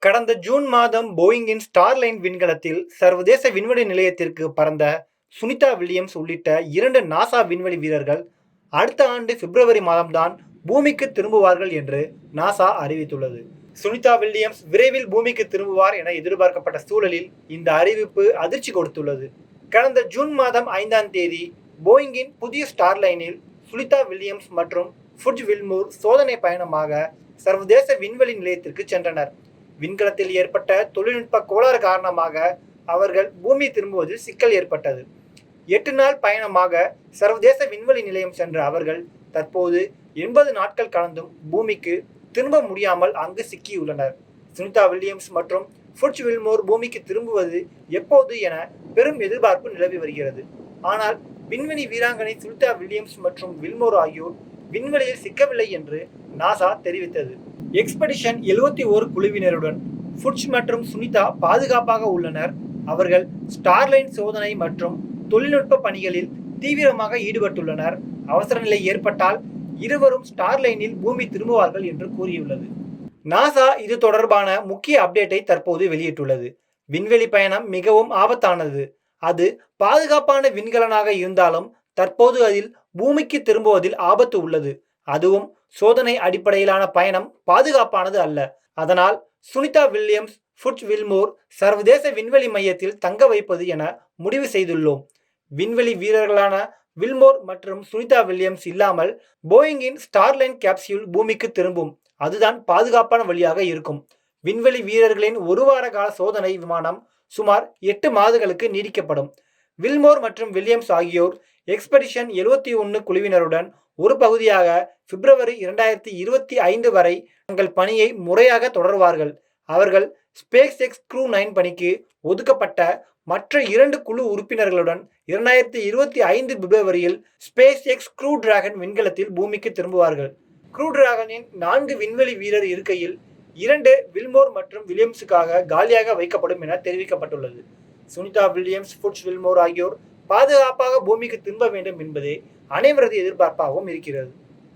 கடந்த ஜூன் மாதம் போயிங்கின் ஸ்டார்லைன் விண்கலத்தில் சர்வதேச விண்வெளி நிலையத்திற்கு பறந்த சுனிதா வில்லியம்ஸ் உள்ளிட்ட 2 நாசா விண்வெளி வீரர்கள் அடுத்த ஆண்டு பிப்ரவரி மாதம்தான் பூமிக்கு திரும்புவார்கள் என்று நாசா அறிவித்துள்ளது. சுனிதா வில்லியம்ஸ் விரைவில் பூமிக்கு திரும்புவார் என எதிர்பார்க்கப்பட்ட சூழலில் இந்த அறிவிப்பு அதிர்ச்சி கொடுத்துள்ளது. கடந்த ஜூன் மாதம் 5ஆம் தேதி போயிங்கின் புதிய ஸ்டார்லைனில் சுனிதா வில்லியம்ஸ் மற்றும் ஃபுட்ஜ் வில்மோர் சோதனை பயணமாக சர்வதேச விண்வெளி நிலையத்திற்கு சென்றனர். விண்கலத்தில் ஏற்பட்ட தொழில்நுட்ப கோளாறு காரணமாக அவர்கள் பூமி திரும்புவதில் சிக்கல் ஏற்பட்டது. 8 நாள் பயணமாக சர்வதேச விண்வெளி நிலையம் சென்ற அவர்கள் தற்போது 80 நாட்கள் கடந்தும் பூமிக்கு திரும்ப முடியாமல் அங்கு சிக்கியுள்ளனர். சுனிதா வில்லியம்ஸ் மற்றும் ஃபுட்ஜ் வில்மோர் பூமிக்கு திரும்புவது எப்போது என பெரும் எதிர்பார்ப்பு நிலவி வருகிறது. ஆனால் விண்வெளி வீராங்கனை சுனிதா வில்லியம்ஸ் மற்றும் வில்மோர் ஆகியோர் விண்வெளியில் சிக்கவில்லை என்று நாசா தெரிவித்தது. எக்ஸ்பெடிஷன் 71 குழுவினருடன் ஃபுட்ஜ் மற்றும் சுனிதா பாதுகாப்பாக உள்ளனர். அவர்கள் ஸ்டார்லைன் சோதனை மற்றும் தொழில்நுட்ப பணிகளில் தீவிரமாக ஈடுபட்டுள்ளனர். அவசர நிலை ஏற்பட்டால் இருவரும் ஸ்டார்லைனில் பூமி திரும்புவார்கள் என்று கூறியுள்ளது. நாசா இது தொடர்பான முக்கிய அப்டேட்டை தற்போது வெளியிட்டுள்ளது. விண்வெளி பயணம் மிகவும் ஆபத்தானது. அது பாதுகாப்பான விண்கலனாக இருந்தாலும் தற்போது அதில் பூமிக்கு திரும்புவதில் ஆபத்து உள்ளது. அதுவும் சோதனை அடிப்படையிலான பயணம் பாதுகாப்பானது அல்ல. அதனால் சுனிதா வில்லியம்ஸ், ஃபுட்ஜ் வில்மோர் சர்வதேச விண்வெளி மையத்தில் தங்க வைப்பது என முடிவு செய்துள்ளோம். விண்வெளி வீரர்களான வில்மோர் மற்றும் சுனிதா வில்லியம்ஸ் இல்லாமல் போயிங்கின் ஸ்டார்லைன் கேப்சியூல் பூமிக்கு திரும்பும். அதுதான் பாதுகாப்பான வழியாக இருக்கும். விண்வெளி வீரர்களின் 1 வார கால சோதனை விமானம் சுமார் 8 மாதங்களுக்கு நீடிக்கப்படும். வில்மோர் மற்றும் வில்லியம்ஸ் ஆகியோர் எக்ஸ்பெடிஷன் 71 குழுவினருடன் ஒரு பகுதியாக பிப்ரவரி 2025 வரை தங்கள் பணியை முறையாக தொடர்வார்கள். அவர்கள் ஸ்பேஸ் எக்ஸ் க்ரூ 9 பணிக்கு ஒதுக்கப்பட்ட மற்ற 2 குழு உறுப்பினர்களுடன் 2025 பிப்ரவரியில் ஸ்பேஸ் எக்ஸ் க்ரூ டிராகன் விண்கலத்தில் பூமிக்கு திரும்புவார்கள். க்ரூ டிராகனின் 4 விண்வெளி வீரர் இருக்கையில் 2 வில்மோர் மற்றும் வில்லியம்ஸுக்காக காலியாக வைக்கப்படும் என தெரிவிக்கப்பட்டுள்ளது. சுனிதா வில்லியம்ஸ், ஃபுட்ஜ் வில்மோர் ஆகியோர் பாதுகாப்பாக பூமிக்கு திரும்ப வேண்டும் என்பதே அனைவரது எதிர்பார்ப்பாகவும் இருக்கிறது.